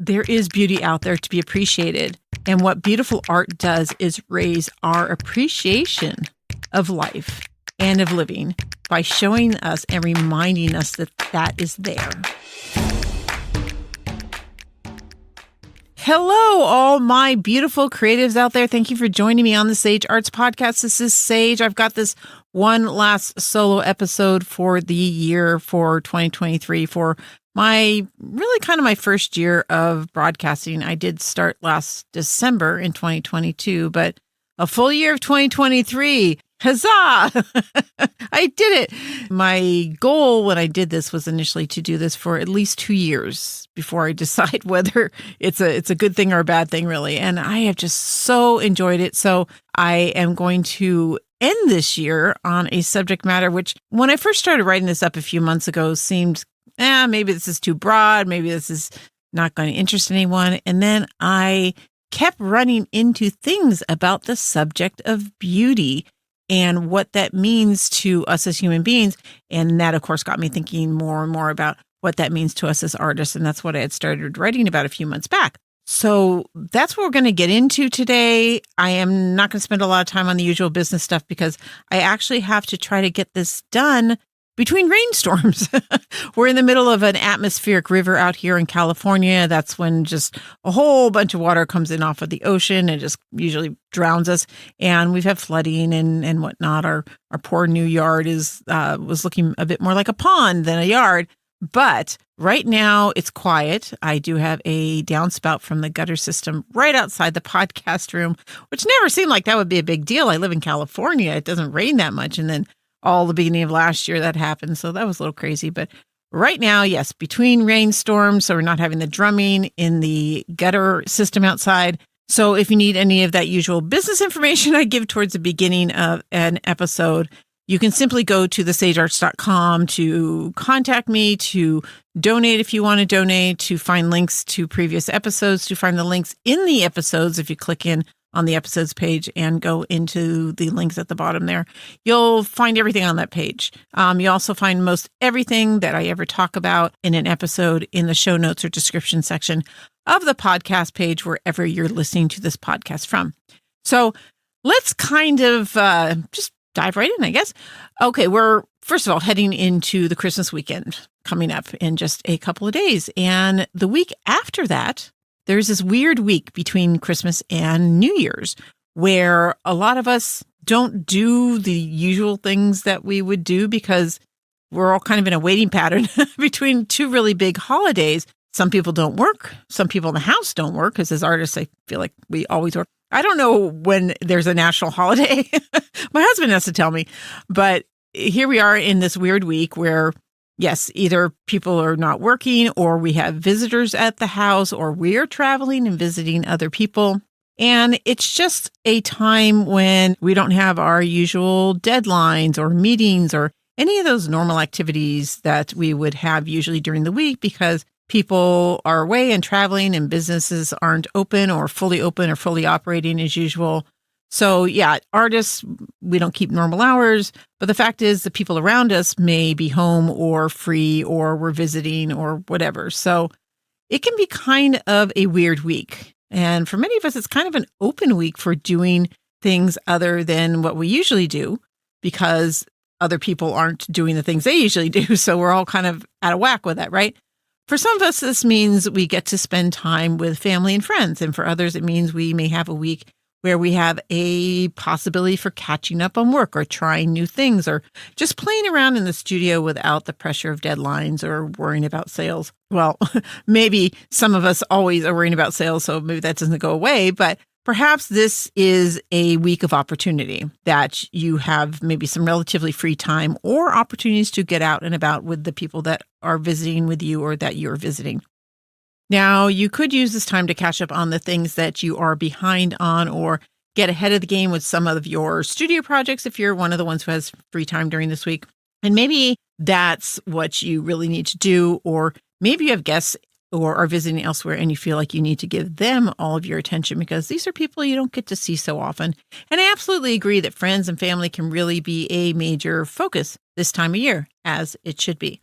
there is beauty out there to be appreciated. And what beautiful art does is raise our appreciation of life and of living by showing us and reminding us that that is there. Hello, all my beautiful creatives out there. Thank you for joining me on the Sage Arts Podcast. This is Sage. I've got this one last solo episode for the year for 2023 for my really kind of my first year of broadcasting. I did start last December in 2022, but a full year of 2023. Huzzah! I did it. My goal when I did this was initially to do this for at least 2 years before I decide whether it's a good thing or a bad thing, really. And I have just so enjoyed it. So I am going to end this year on a subject matter which, when I first started writing this up a few months ago, seemed, maybe this is too broad. Maybe this is not going to interest anyone. And then I kept running into things about the subject of beauty and what that means to us as human beings. And that, of course, got me thinking more and more about what that means to us as artists. And that's what I had started writing about a few months back. So that's what we're going to get into today. I am not going to spend a lot of time on the usual business stuff because I actually have to try to get this done between rainstorms. We're in the middle of an atmospheric river out here in California. That's when just a whole bunch of water comes in off of the ocean and just usually drowns us. And we've had flooding and whatnot. Our poor new yard was looking a bit more like a pond than a yard. But right now it's quiet. I do have a downspout from the gutter system right outside the podcast room, which never seemed like that would be a big deal. I live in California. It doesn't rain that much. And then all the beginning of last year that happened. So that was a little crazy. But right now, yes, between rainstorms, so we're not having the drumming in the gutter system outside. So if you need any of that usual business information I give towards the beginning of an episode, you can simply go to thesagearts.com to contact me, to donate if you want to donate, to find links to previous episodes, to find the links in the episodes if you click in on the episodes page and go into the links at the bottom there. You'll find everything on that page. You also find most everything that I ever talk about in an episode in the show notes or description section of the podcast page, wherever you're listening to this podcast from. So let's kind of just dive right in, I guess. Okay, we're first of all heading into the Christmas weekend coming up in just a couple of days. And the week after that, there's this weird week between Christmas and New Year's where a lot of us don't do the usual things that we would do because we're all kind of in a waiting pattern between two really big holidays. Some people don't work. Some people in the house don't work because as artists, I feel like we always work. I don't know when there's a national holiday. My husband has to tell me. But here we are in this weird week where yes, either people are not working or we have visitors at the house or we're traveling and visiting other people. And it's just a time when we don't have our usual deadlines or meetings or any of those normal activities that we would have usually during the week because people are away and traveling and businesses aren't open or fully operating as usual. So yeah, artists, we don't keep normal hours, but the fact is the people around us may be home or free or we're visiting or whatever. So it can be kind of a weird week. And for many of us, it's kind of an open week for doing things other than what we usually do because other people aren't doing the things they usually do. So we're all kind of out of whack with that, right? For some of us, this means we get to spend time with family and friends. And for others, it means we may have a week where we have a possibility for catching up on work or trying new things or just playing around in the studio without the pressure of deadlines or worrying about sales. Well, maybe some of us always are worrying about sales, so maybe that doesn't go away, but perhaps this is a week of opportunity that you have maybe some relatively free time or opportunities to get out and about with the people that are visiting with you or that you're visiting. Now, you could use this time to catch up on the things that you are behind on or get ahead of the game with some of your studio projects if you're one of the ones who has free time during this week. And maybe that's what you really need to do, or maybe you have guests or are visiting elsewhere and you feel like you need to give them all of your attention because these are people you don't get to see so often. And I absolutely agree that friends and family can really be a major focus this time of year, as it should be.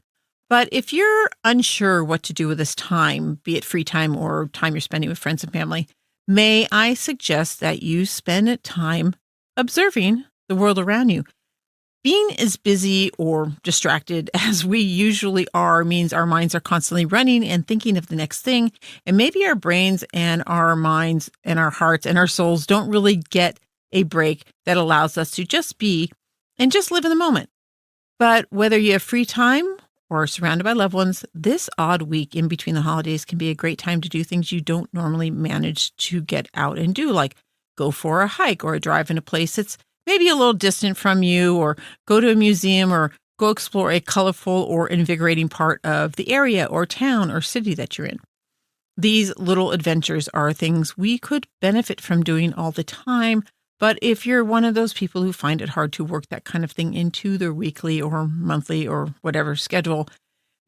But if you're unsure what to do with this time, be it free time or time you're spending with friends and family, may I suggest that you spend time observing the world around you. Being as busy or distracted as we usually are means our minds are constantly running and thinking of the next thing. And maybe our brains and our minds and our hearts and our souls don't really get a break that allows us to just be and just live in the moment. But whether you have free time or surrounded by loved ones, this odd week in between the holidays can be a great time to do things you don't normally manage to get out and do, like go for a hike or a drive in a place that's maybe a little distant from you, or go to a museum, or go explore a colorful or invigorating part of the area or town or city that you're in. These little adventures are things we could benefit from doing all the time. But if you're one of those people who find it hard to work that kind of thing into their weekly or monthly or whatever schedule,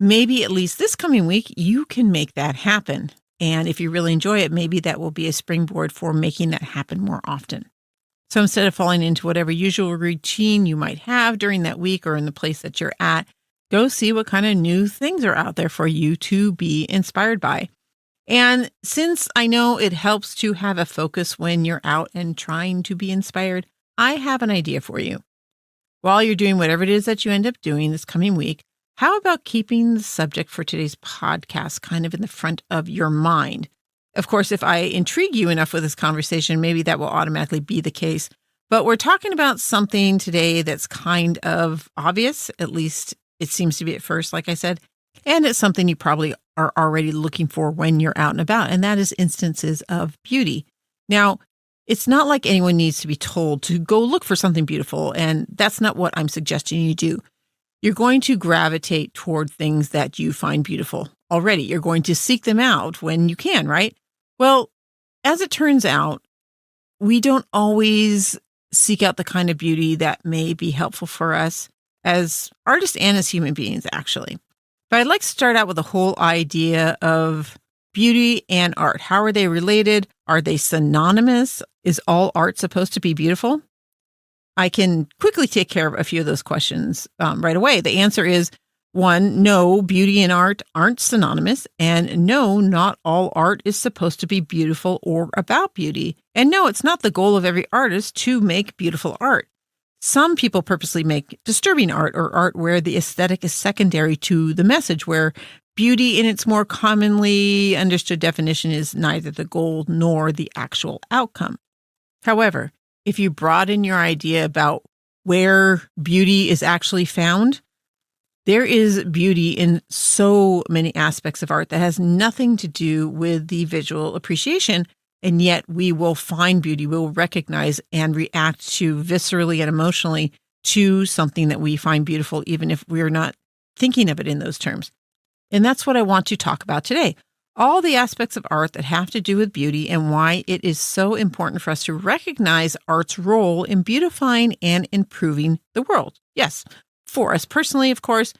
maybe at least this coming week, you can make that happen. And if you really enjoy it, maybe that will be a springboard for making that happen more often. So instead of falling into whatever usual routine you might have during that week or in the place that you're at, go see what kind of new things are out there for you to be inspired by. And since I know it helps to have a focus when you're out and trying to be inspired, I have an idea for you. While you're doing whatever it is that you end up doing this coming week, how about keeping the subject for today's podcast kind of in the front of your mind? Of course, if I intrigue you enough with this conversation, maybe that will automatically be the case. But we're talking about something today that's kind of obvious, at least it seems to be at first, like I said, and it's something you probably are already looking for when you're out and about, and that is instances of beauty. Now, it's not like anyone needs to be told to go look for something beautiful, and that's not what I'm suggesting you do. You're going to gravitate toward things that you find beautiful already. You're going to seek them out when you can, right? Well, as it turns out, we don't always seek out the kind of beauty that may be helpful for us as artists and as human beings, actually. But I'd like to start out with the whole idea of beauty and art. How are they related? Are they synonymous? Is all art supposed to be beautiful? I can quickly take care of a few of those questions right away. The answer is, 1, no, beauty and art aren't synonymous. And no, not all art is supposed to be beautiful or about beauty. And no, it's not the goal of every artist to make beautiful art. Some people purposely make disturbing art, or art where the aesthetic is secondary to the message, where beauty in its more commonly understood definition is neither the goal nor the actual outcome. However, if you broaden your idea about where beauty is actually found, there is beauty in so many aspects of art that has nothing to do with the visual appreciation. And yet we will find beauty, we'll recognize and react to viscerally and emotionally to something that we find beautiful, even if we're not thinking of it in those terms. And that's what I want to talk about today. All the aspects of art that have to do with beauty and why it is so important for us to recognize art's role in beautifying and improving the world. Yes, for us personally, of course,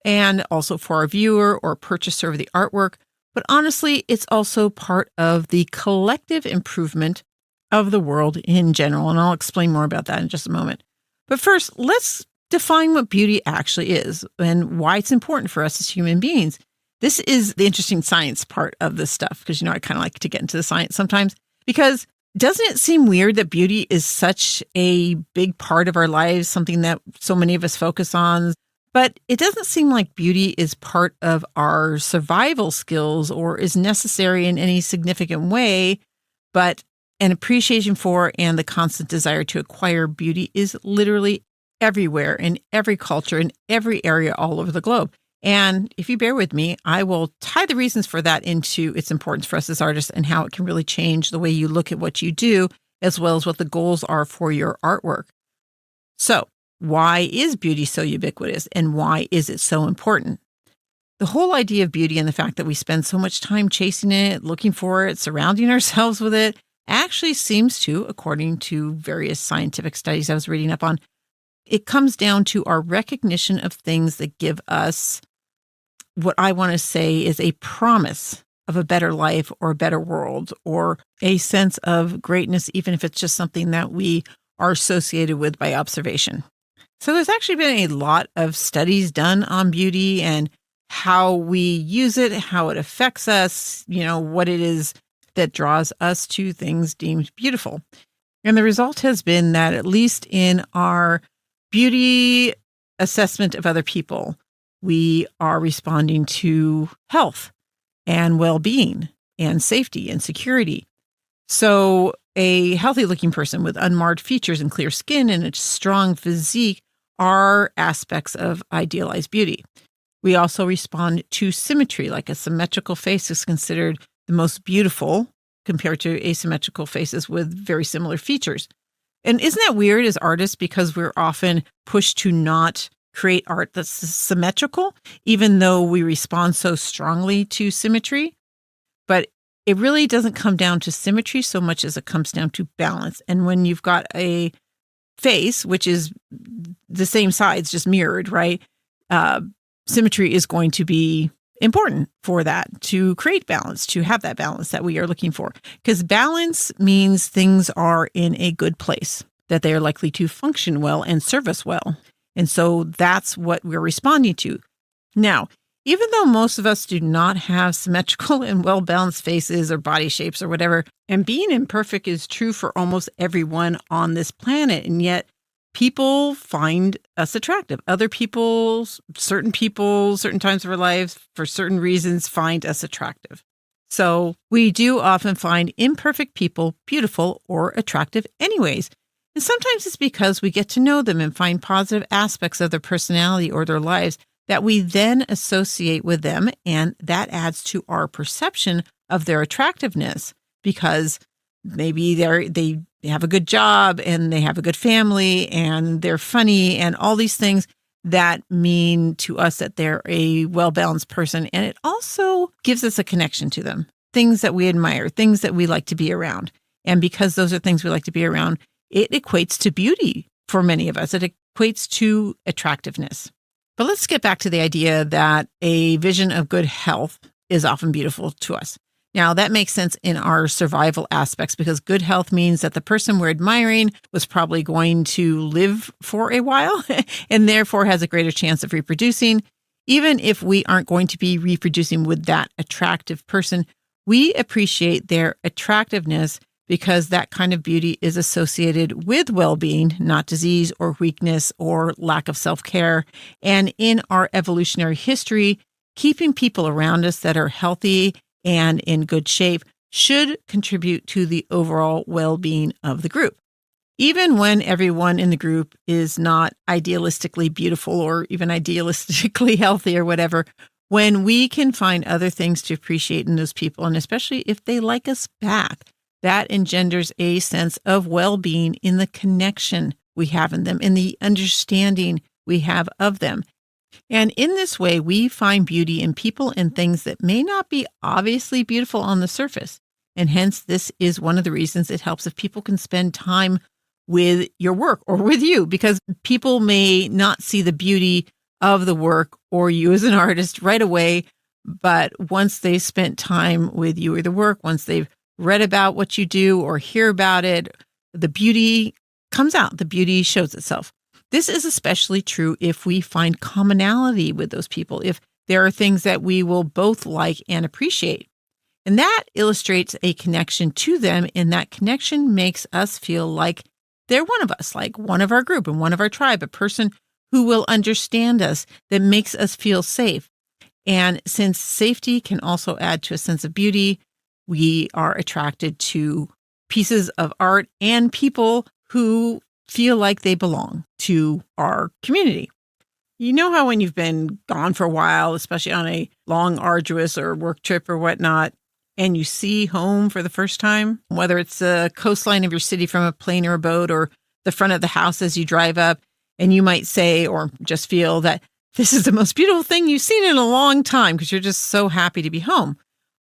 and also for our viewer or purchaser of the artwork. But honestly, it's also part of the collective improvement of the world in general. And I'll explain more about that in just a moment. But first, let's define what beauty actually is and why it's important for us as human beings. This is the interesting science part of this stuff, because, I kind of like to get into the science sometimes, because doesn't it seem weird that beauty is such a big part of our lives, something that so many of us focus on? But it doesn't seem like beauty is part of our survival skills or is necessary in any significant way, but an appreciation for and the constant desire to acquire beauty is literally everywhere in every culture, in every area all over the globe. And if you bear with me, I will tie the reasons for that into its importance for us as artists and how it can really change the way you look at what you do, as well as what the goals are for your artwork. So, why is beauty so ubiquitous and why is it so important? The whole idea of beauty and the fact that we spend so much time chasing it, looking for it, surrounding ourselves with it, actually seems to, according to various scientific studies I was reading up on, it comes down to our recognition of things that give us what I want to say is a promise of a better life or a better world, or a sense of greatness, even if it's just something that we are associated with by observation. So there's actually been a lot of studies done on beauty, and how we use it, how it affects us, what it is that draws us to things deemed beautiful. And the result has been that, at least in our beauty assessment of other people, we are responding to health and well-being and safety and security. So a healthy looking person with unmarred features and clear skin and a strong physique are aspects of idealized beauty. We also respond to symmetry, like a symmetrical face is considered the most beautiful compared to asymmetrical faces with very similar features. And isn't that weird as artists, because we're often pushed to not create art that's symmetrical, even though we respond so strongly to symmetry? But it really doesn't come down to symmetry so much as it comes down to balance. And when you've got a face, which is the same sides, just mirrored, right? Symmetry is going to be important for that, to create balance, to have that balance that we are looking for. Because balance means things are in a good place, that they are likely to function well and serve us well. And so that's what we're responding to. Now, even though most of us do not have symmetrical and well-balanced faces or body shapes or whatever, and being imperfect is true for almost everyone on this planet, and yet people find us attractive. Other people, certain times of our lives, for certain reasons, find us attractive. So we do often find imperfect people beautiful or attractive anyways. And sometimes it's because we get to know them and find positive aspects of their personality or their lives that we then associate with them, and that adds to our perception of their attractiveness, because maybe they have a good job and they have a good family and they're funny and all these things that mean to us that they're a well-balanced person. And it also gives us a connection to them, things that we admire, things that we like to be around. And because those are things we like to be around, it equates to beauty for many of us. It equates to attractiveness. But let's get back to the idea that a vision of good health is often beautiful to us. Now, that makes sense in our survival aspects, because good health means that the person we're admiring was probably going to live for a while and therefore has a greater chance of reproducing. Even if we aren't going to be reproducing with that attractive person, we appreciate their attractiveness because that kind of beauty is associated with well-being, not disease or weakness or lack of self-care. And in our evolutionary history, keeping people around us that are healthy and in good shape should contribute to the overall well-being of the group. Even when everyone in the group is not idealistically beautiful or even idealistically healthy or whatever, when we can find other things to appreciate in those people, and especially if they like us back, that engenders a sense of well-being in the connection we have in them, in the understanding we have of them. And in this way, we find beauty in people and things that may not be obviously beautiful on the surface. And hence, this is one of the reasons it helps if people can spend time with your work or with you, because people may not see the beauty of the work or you as an artist right away. But once they've spent time with you or the work, once they've read about what you do or hear about it, the beauty comes out. The beauty shows itself. This is especially true if we find commonality with those people, if there are things that we will both like and appreciate. And that illustrates a connection to them, and that connection makes us feel like they're one of us, like one of our group and one of our tribe, a person who will understand us, that makes us feel safe. And since safety can also add to a sense of beauty, we are attracted to pieces of art and people who feel like they belong to our community. You know how when you've been gone for a while, especially on a long, arduous or work trip or whatnot, and you see home for the first time, whether it's the coastline of your city from a plane or a boat or the front of the house as you drive up, and you might say or just feel that this is the most beautiful thing you've seen in a long time because you're just so happy to be home.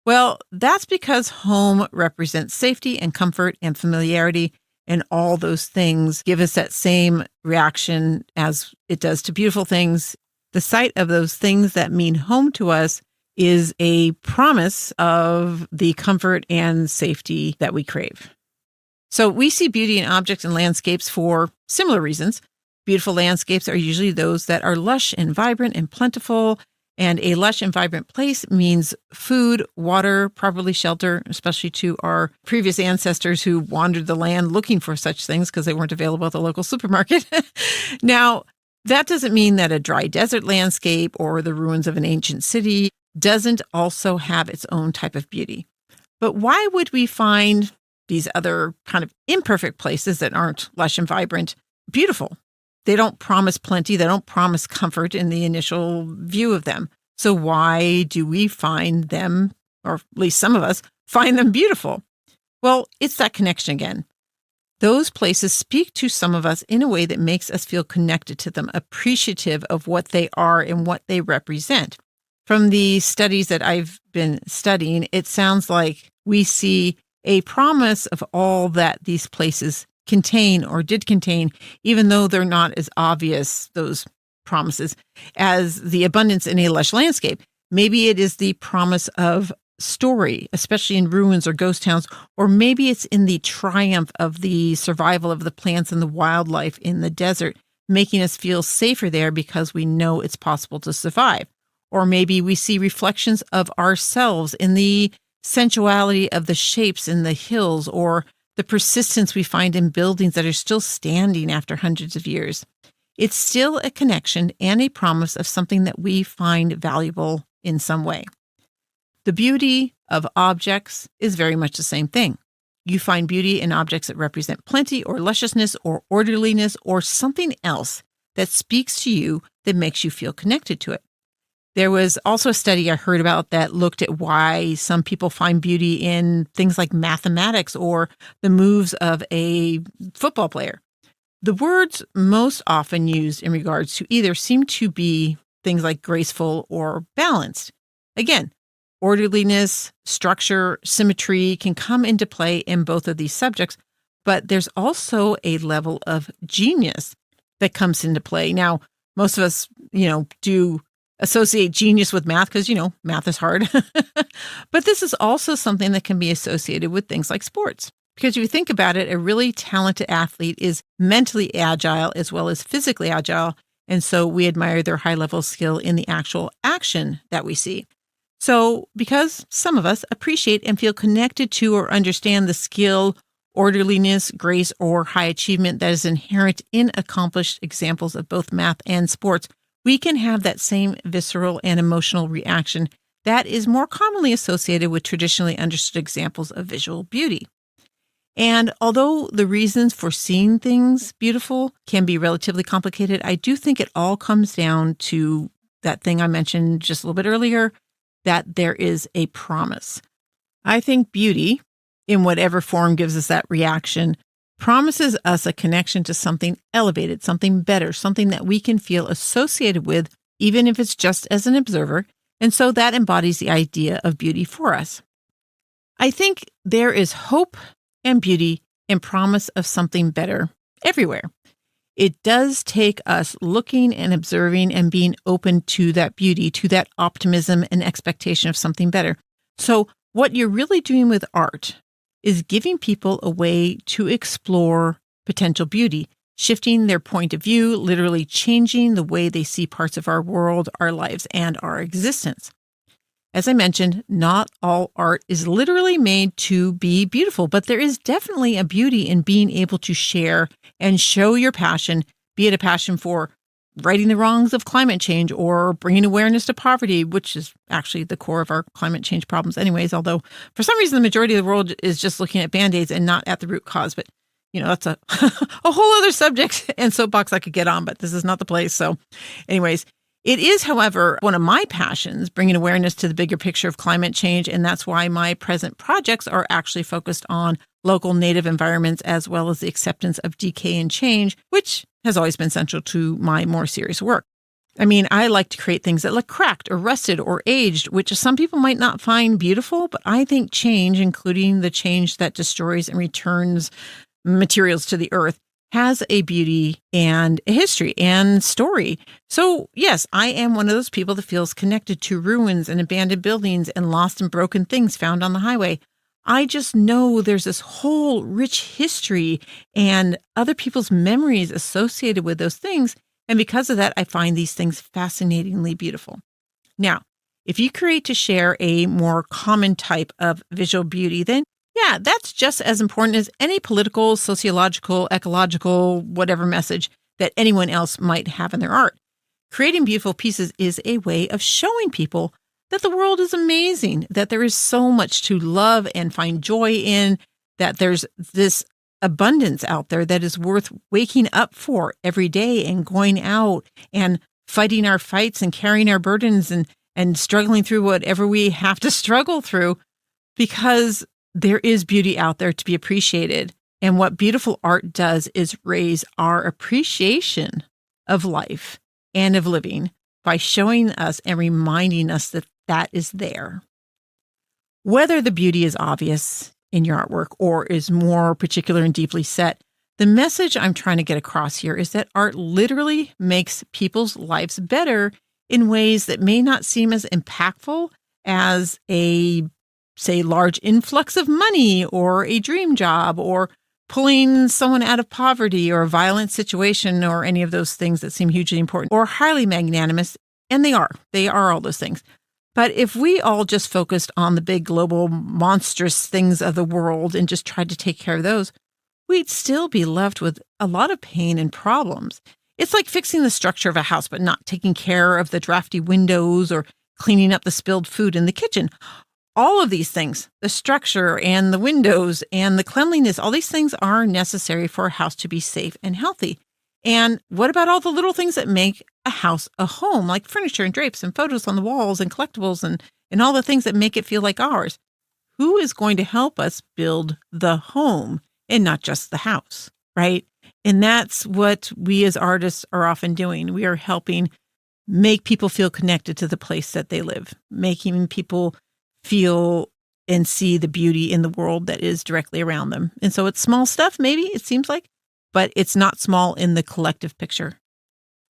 Well, that's because home represents safety and comfort and familiarity, and all those things give us that same reaction as it does to beautiful things. The sight of those things that mean home to us is a promise of the comfort and safety that we crave. So we see beauty in objects and landscapes for similar reasons. Beautiful landscapes are usually those that are lush and vibrant and plentiful And a lush and vibrant place means food, water, properly shelter, especially to our previous ancestors who wandered the land looking for such things because they weren't available at the local supermarket. Now, that doesn't mean that a dry desert landscape or the ruins of an ancient city doesn't also have its own type of beauty. But why would we find these other kind of imperfect places that aren't lush and vibrant beautiful? They don't promise plenty. They don't promise comfort in the initial view of them. So why do we find them, or at least some of us, find them beautiful? Well, it's that connection again. Those places speak to some of us in a way that makes us feel connected to them, appreciative of what they are and what they represent. From the studies that I've been studying, it sounds like we see a promise of all that these places contain or did contain, even though they're not as obvious, those promises, as the abundance in a lush landscape. Maybe it is the promise of story, especially in ruins or ghost towns, or maybe it's in the triumph of the survival of the plants and the wildlife in the desert, making us feel safer there because we know it's possible to survive. Or maybe we see reflections of ourselves in the sensuality of the shapes in the hills, or the persistence we find in buildings that are still standing after hundreds of years. It's still a connection and a promise of something that we find valuable in some way. The beauty of objects is very much the same thing. You find beauty in objects that represent plenty or lusciousness or orderliness or something else that speaks to you that makes you feel connected to it. There was also a study I heard about that looked at why some people find beauty in things like mathematics or the moves of a football player. The words most often used in regards to either seem to be things like graceful or balanced. Again, orderliness, structure, symmetry can come into play in both of these subjects, but there's also a level of genius that comes into play. Now, most of us, do associate genius with math because, math is hard. But this is also something that can be associated with things like sports. Because if you think about it, a really talented athlete is mentally agile as well as physically agile. And so we admire their high level skill in the actual action that we see. So because some of us appreciate and feel connected to or understand the skill, orderliness, grace, or high achievement that is inherent in accomplished examples of both math and sports, we can have that same visceral and emotional reaction that is more commonly associated with traditionally understood examples of visual beauty. And although the reasons for seeing things beautiful can be relatively complicated, I do think it all comes down to that thing I mentioned just a little bit earlier, that there is a promise. I think beauty, in whatever form gives us that reaction, promises us a connection to something elevated, something better, something that we can feel associated with, even if it's just as an observer. And so that embodies the idea of beauty for us. I think there is hope and beauty and promise of something better everywhere. It does take us looking and observing and being open to that beauty, to that optimism and expectation of something better. So what you're really doing with art is giving people a way to explore potential beauty, shifting their point of view, literally changing the way they see parts of our world, our lives, and our existence. As I mentioned, not all art is literally made to be beautiful, but there is definitely a beauty in being able to share and show your passion, be it a passion for righting the wrongs of climate change or bringing awareness to poverty, which is actually the core of our climate change problems anyways, although for some reason the majority of the world is just looking at Band-Aids and not at the root cause. But, that's a, a whole other subject and soapbox I could get on, but this is not the place. So anyways, it is, however, one of my passions, bringing awareness to the bigger picture of climate change, and that's why my present projects are actually focused on local native environments as well as the acceptance of decay and change, which has always been central to my more serious work. I mean, I like to create things that look cracked or rusted or aged, which some people might not find beautiful, but I think change, including the change that destroys and returns materials to the earth, has a beauty and a history and story. So yes, I am one of those people that feels connected to ruins and abandoned buildings and lost and broken things found on the highway. I just know there's this whole rich history and other people's memories associated with those things. And because of that, I find these things fascinatingly beautiful. Now, if you create to share a more common type of visual beauty, then yeah, that's just as important as any political, sociological, ecological, whatever message that anyone else might have in their art. Creating beautiful pieces is a way of showing people that the world is amazing, that there is so much to love and find joy in, that there's this abundance out there that is worth waking up for every day and going out and fighting our fights and carrying our burdens and struggling through whatever we have to struggle through, because there is beauty out there to be appreciated. And what beautiful art does is raise our appreciation of life and of living by showing us and reminding us that that is there. Whether the beauty is obvious in your artwork or is more particular and deeply set, the message I'm trying to get across here is that art literally makes people's lives better in ways that may not seem as impactful as a, say, large influx of money or a dream job or pulling someone out of poverty or a violent situation or any of those things that seem hugely important or highly magnanimous. And they are all those things. But if we all just focused on the big global monstrous things of the world and just tried to take care of those, we'd still be left with a lot of pain and problems. It's like fixing the structure of a house, but not taking care of the drafty windows or cleaning up the spilled food in the kitchen. All of these things, the structure and the windows and the cleanliness, all these things are necessary for a house to be safe and healthy. And what about all the little things that make a house a home, like furniture and drapes and photos on the walls and collectibles and all the things that make it feel like ours? Who is going to help us build the home and not just the house, right? And that's what we as artists are often doing. We are helping make people feel connected to the place that they live, making people feel and see the beauty in the world that is directly around them. And so it's small stuff, maybe it seems like, but it's not small in the collective picture.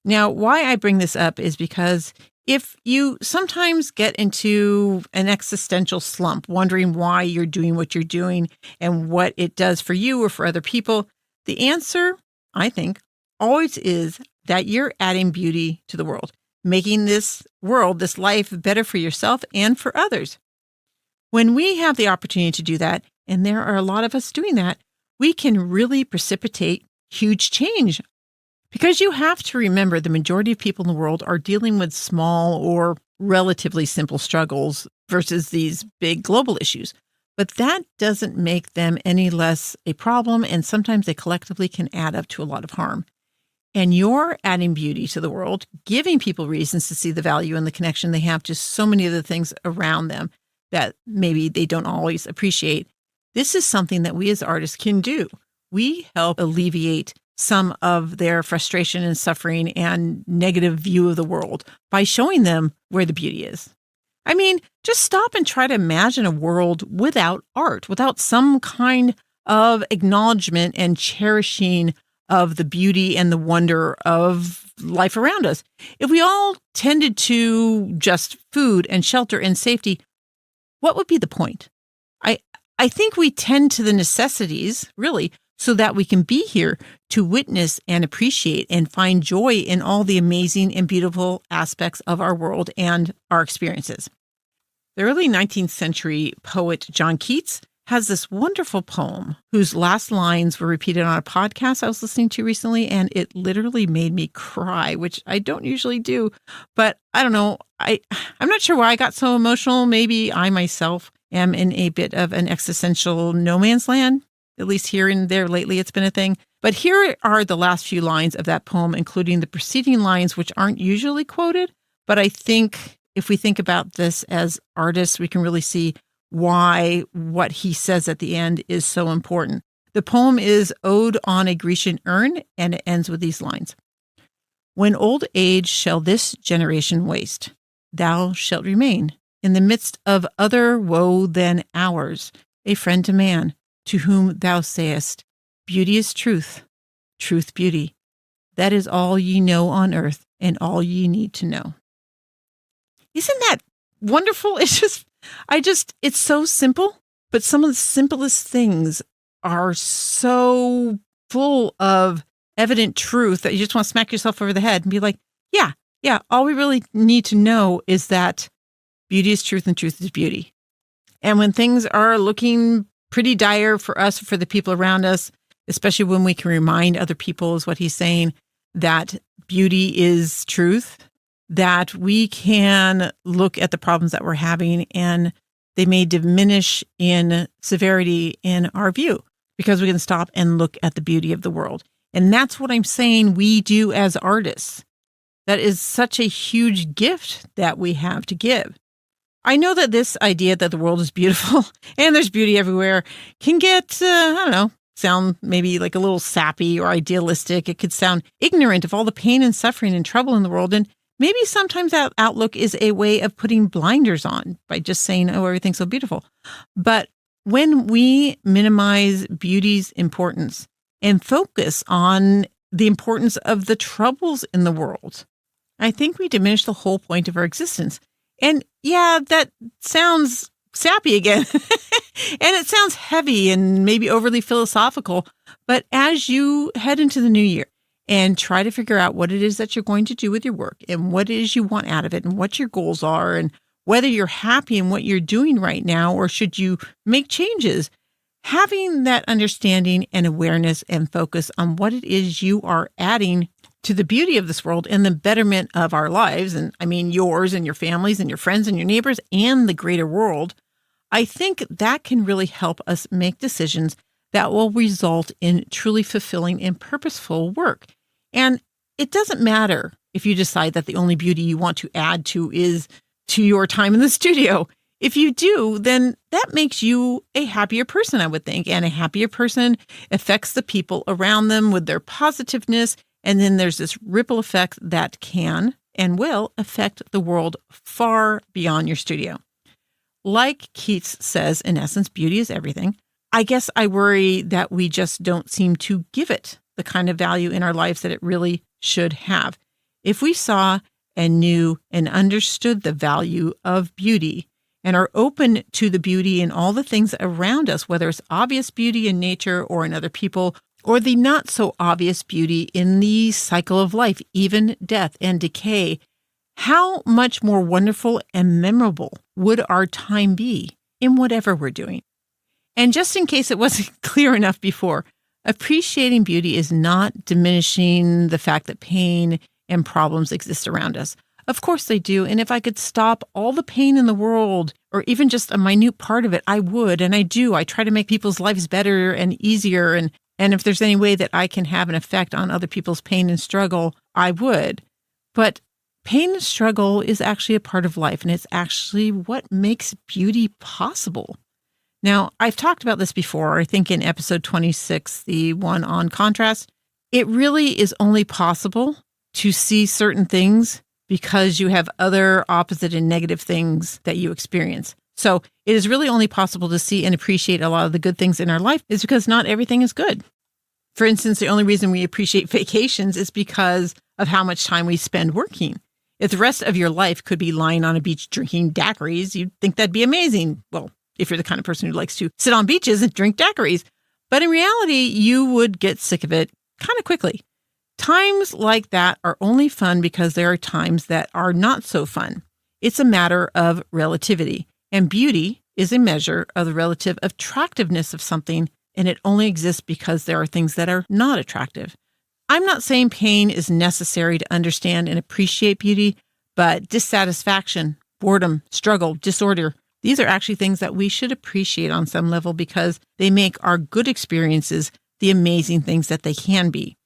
Now, why I bring this up is because if you sometimes get into an existential slump, wondering why you're doing what you're doing and what it does for you or for other people, the answer, I think, always is that you're adding beauty to the world, making this world, this life better for yourself and for others. When we have the opportunity to do that, and there are a lot of us doing that, we can really precipitate huge change. Because you have to remember the majority of people in the world are dealing with small or relatively simple struggles versus these big global issues. But that doesn't make them any less a problem, and sometimes they collectively can add up to a lot of harm. And you're adding beauty to the world, giving people reasons to see the value and the connection they have to so many of the things around them that maybe they don't always appreciate. This is something that we as artists can do. We help alleviate some of their frustration and suffering and negative view of the world by showing them where the beauty is. I mean, just stop and try to imagine a world without art, without some kind of acknowledgement and cherishing of the beauty and the wonder of life around us. If we all tended to just food and shelter and safety, what would be the point? I think we tend to the necessities, really, so that we can be here to witness and appreciate and find joy in all the amazing and beautiful aspects of our world and our experiences. The early 19th century poet John Keats has this wonderful poem whose last lines were repeated on a podcast I was listening to recently, and it literally made me cry, which I don't usually do. But I don't know. I'm not sure why I got so emotional. Maybe I myself am in a bit of an existential no man's land. At least here and there lately, it's been a thing. But here are the last few lines of that poem, including the preceding lines, which aren't usually quoted. But I think if we think about this as artists, we can really see why what he says at the end is so important. The poem is Ode on a Grecian Urn, and it ends with these lines. When old age shall this generation waste, thou shalt remain in the midst of other woe than ours, a friend to man, to whom thou sayest, beauty is truth, truth beauty. That is all ye know on earth and all ye need to know. Isn't that wonderful? It's so simple, but some of the simplest things are so full of evident truth that you just want to smack yourself over the head and be like, yeah, Yeah, all we really need to know is that beauty is truth and truth is beauty. And when things are looking pretty dire for us, for the people around us, especially when we can remind other people, is what he's saying, that beauty is truth, that we can look at the problems that we're having and they may diminish in severity in our view because we can stop and look at the beauty of the world. And that's what I'm saying we do as artists. That is such a huge gift that we have to give. I know that this idea that the world is beautiful and there's beauty everywhere can get, sound maybe like a little sappy or idealistic. It could sound ignorant of all the pain and suffering and trouble in the world. And maybe sometimes that outlook is a way of putting blinders on by just saying, oh, everything's so beautiful. But when we minimize beauty's importance and focus on the importance of the troubles in the world, I think we diminish the whole point of our existence. And yeah, that sounds sappy again. And it sounds heavy and maybe overly philosophical. But as you head into the new year and try to figure out what it is that you're going to do with your work and what it is you want out of it and what your goals are and whether you're happy in what you're doing right now or should you make changes, having that understanding and awareness and focus on what it is you are adding to the beauty of this world and the betterment of our lives, and I mean yours and your families and your friends and your neighbors and the greater world, I think that can really help us make decisions that will result in truly fulfilling and purposeful work. And it doesn't matter if you decide that the only beauty you want to add is to your time in the studio. If you do, then that makes you a happier person, I would think. And a happier person affects the people around them with their positiveness. And then there's this ripple effect that can and will affect the world far beyond your studio. Like Keats says, in essence, beauty is everything. I guess I worry that we just don't seem to give it the kind of value in our lives that it really should have. If we saw and knew and understood the value of beauty and are open to the beauty in all the things around us, whether it's obvious beauty in nature or in other people, or the not so obvious beauty in the cycle of life, even death and decay, how much more wonderful and memorable would our time be in whatever we're doing? And just in case it wasn't clear enough before, appreciating beauty is not diminishing the fact that pain and problems exist around us. Of course they do. And if I could stop all the pain in the world, or even just a minute part of it, I would. And I do. I try to make people's lives better and easier. And if there's any way that I can have an effect on other people's pain and struggle, I would. But pain and struggle is actually a part of life, and it's actually what makes beauty possible. Now, I've talked about this before, I think in episode 26, the one on contrast. It really is only possible to see certain things because you have other opposite and negative things that you experience. So it is really only possible to see and appreciate a lot of the good things in our life is because not everything is good. For instance, the only reason we appreciate vacations is because of how much time we spend working. If the rest of your life could be lying on a beach drinking daiquiris, you'd think that'd be amazing. Well, if you're the kind of person who likes to sit on beaches and drink daiquiris. But in reality, you would get sick of it kind of quickly. Times like that are only fun because there are times that are not so fun. It's a matter of relativity. And beauty is a measure of the relative attractiveness of something, and it only exists because there are things that are not attractive. I'm not saying pain is necessary to understand and appreciate beauty, but dissatisfaction, boredom, struggle, disorder, these are actually things that we should appreciate on some level because they make our good experiences the amazing things that they can be.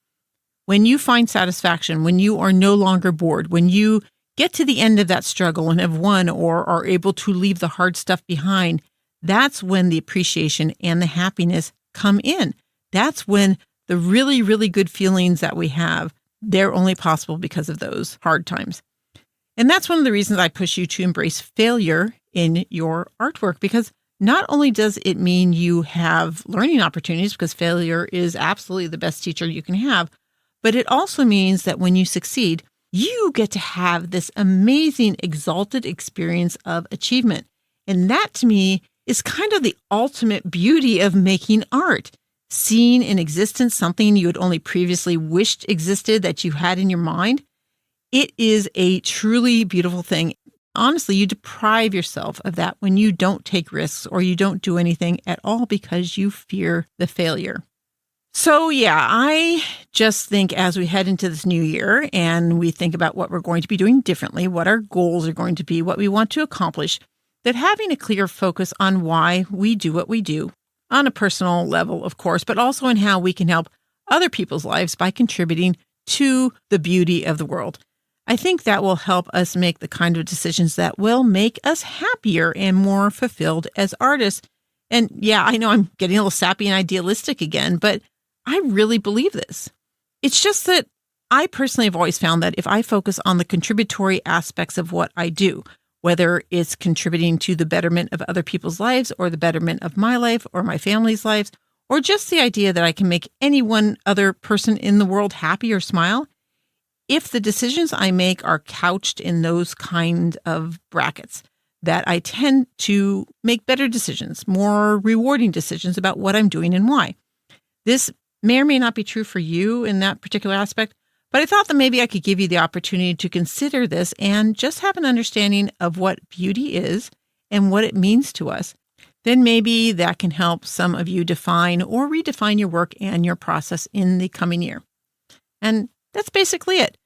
When you find satisfaction, when you are no longer bored, when you get to the end of that struggle and have won or are able to leave the hard stuff behind, that's when the appreciation and the happiness come in. That's when the really, really good feelings that we have, they're only possible because of those hard times. And that's one of the reasons I push you to embrace failure in your artwork, because not only does it mean you have learning opportunities, because failure is absolutely the best teacher you can have, but it also means that when you succeed, you get to have this amazing, exalted experience of achievement. And that, to me, is kind of the ultimate beauty of making art. Seeing in existence something you had only previously wished existed that you had in your mind. it is a truly beautiful thing. Honestly, you deprive yourself of that when you don't take risks or you don't do anything at all because you fear the failure. So yeah, I just think as we head into this new year and we think about what we're going to be doing differently, what our goals are going to be, what we want to accomplish, that having a clear focus on why we do what we do on a personal level, of course, but also in how we can help other people's lives by contributing to the beauty of the world. I think that will help us make the kind of decisions that will make us happier and more fulfilled as artists. And yeah, I know I'm getting a little sappy and idealistic again, but I really believe this. It's just that I personally have always found that if I focus on the contributory aspects of what I do, whether it's contributing to the betterment of other people's lives or the betterment of my life or my family's lives, or just the idea that I can make any one other person in the world happy or smile, if the decisions I make are couched in those kind of brackets, that I tend to make better decisions, more rewarding decisions about what I'm doing and why. This may or may not be true for you in that particular aspect, but I thought that maybe I could give you the opportunity to consider this and just have an understanding of what beauty is and what it means to us. Then maybe that can help some of you define or redefine your work and your process in the coming year. And that's basically it.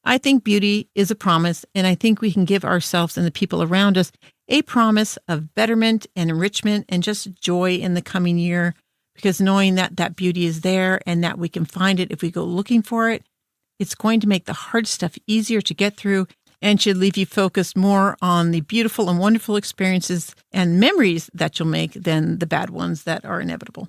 I think beauty is a promise, and I think we can give ourselves and the people around us a promise of betterment and enrichment and just joy in the coming year, because knowing that that beauty is there and that we can find it if we go looking for it, it's going to make the hard stuff easier to get through and should leave you focused more on the beautiful and wonderful experiences and memories that you'll make than the bad ones that are inevitable.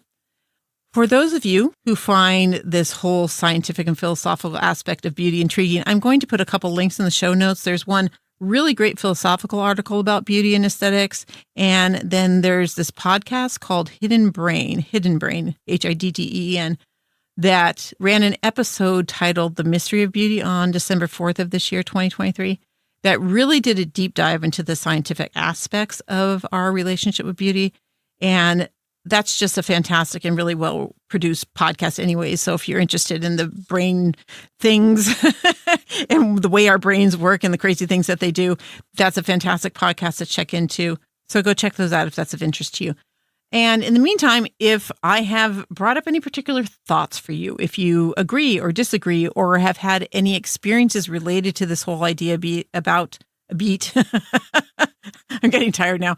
For those of you who find this whole scientific and philosophical aspect of beauty intriguing, I'm going to put a couple links in the show notes. There's one really great philosophical article about beauty and aesthetics. And then there's this podcast called Hidden Brain, Hidden, that ran an episode titled The Mystery of Beauty on December 4th of this year, 2023, that really did a deep dive into the scientific aspects of our relationship with beauty. And that's just a fantastic and really well-produced podcast anyways. So if you're interested in the brain things and the way our brains work and the crazy things that they do, that's a fantastic podcast to check into. So go check those out if that's of interest to you. And in the meantime, if I have brought up any particular thoughts for you, if you agree or disagree or have had any experiences related to this whole idea about a beat, I'm getting tired now.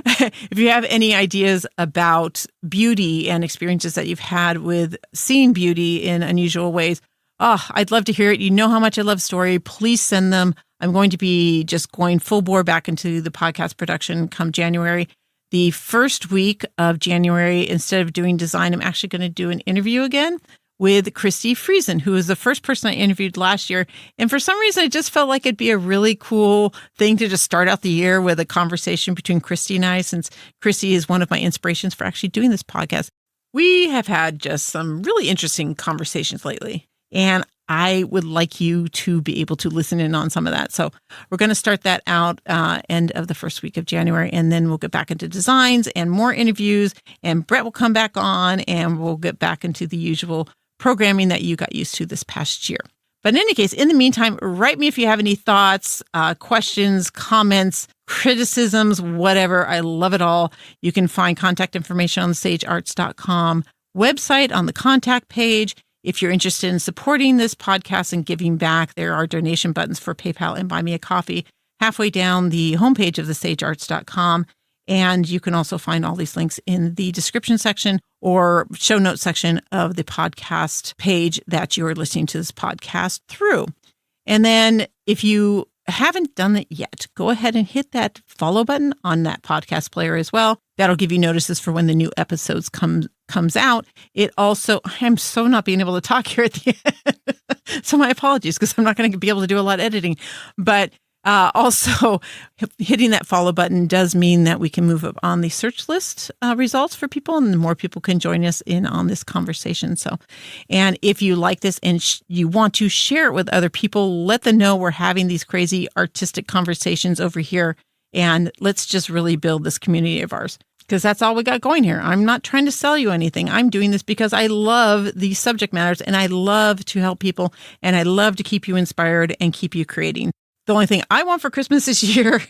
If you have any ideas about beauty and experiences that you've had with seeing beauty in unusual ways, I'd love to hear it. You know how much I love story. Please send them. I'm going to be just going full bore back into the podcast production come January. The first week of January, instead of doing design, I'm actually going to do an interview again with Christy Friesen, who was the first person I interviewed last year. And for some reason, I just felt like it'd be a really cool thing to just start out the year with a conversation between Christy and I, since Christy is one of my inspirations for actually doing this podcast. We have had just some really interesting conversations lately, and I would like you to be able to listen in on some of that. So we're going to start that out end of the first week of January, and then we'll get back into designs and more interviews, and Brett will come back on, and we'll get back into the usual programming that you got used to this past year. But in any case, in the meantime, write me if you have any thoughts, questions, comments, criticisms, whatever. I love it all. You can find contact information on the sagearts.com website on the contact page. If you're interested in supporting this podcast and giving back, there are donation buttons for PayPal and Buy Me a Coffee halfway down the homepage of thesagearts.com. And you can also find all these links in the description section or show notes section of the podcast page that you're listening to this podcast through. And then if you haven't done it yet, go ahead and hit that follow button on that podcast player as well. That'll give you notices for when the new episodes comes out. It also, I'm so not being able to talk here at the end. So my apologies, because I'm not going to be able to do a lot of editing. But also, hitting that follow button does mean that we can move up on the search list results for people, and more people can join us in on this conversation. So, and if you like this and you want to share it with other people, let them know we're having these crazy artistic conversations over here, and let's just really build this community of ours. because that's all we got going here. I'm not trying to sell you anything. I'm doing this because I love these subject matters and I love to help people and I love to keep you inspired and keep you creating. The only thing I want for Christmas this year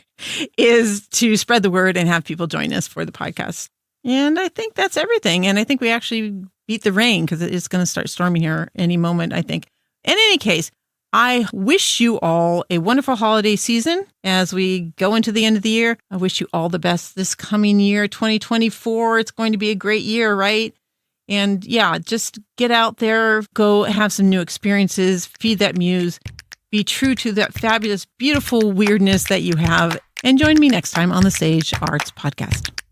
is to spread the word and have people join us for the podcast. And I think that's everything. And I think we actually beat the rain because it's going to start storming here any moment, I think. In any case, I wish you all a wonderful holiday season as we go into the end of the year. I wish you all the best this coming year, 2024. It's going to be a great year, right? And yeah, just get out there, go have some new experiences, feed that muse, be true to that fabulous, beautiful weirdness that you have. And join me next time on the Sage Arts Podcast.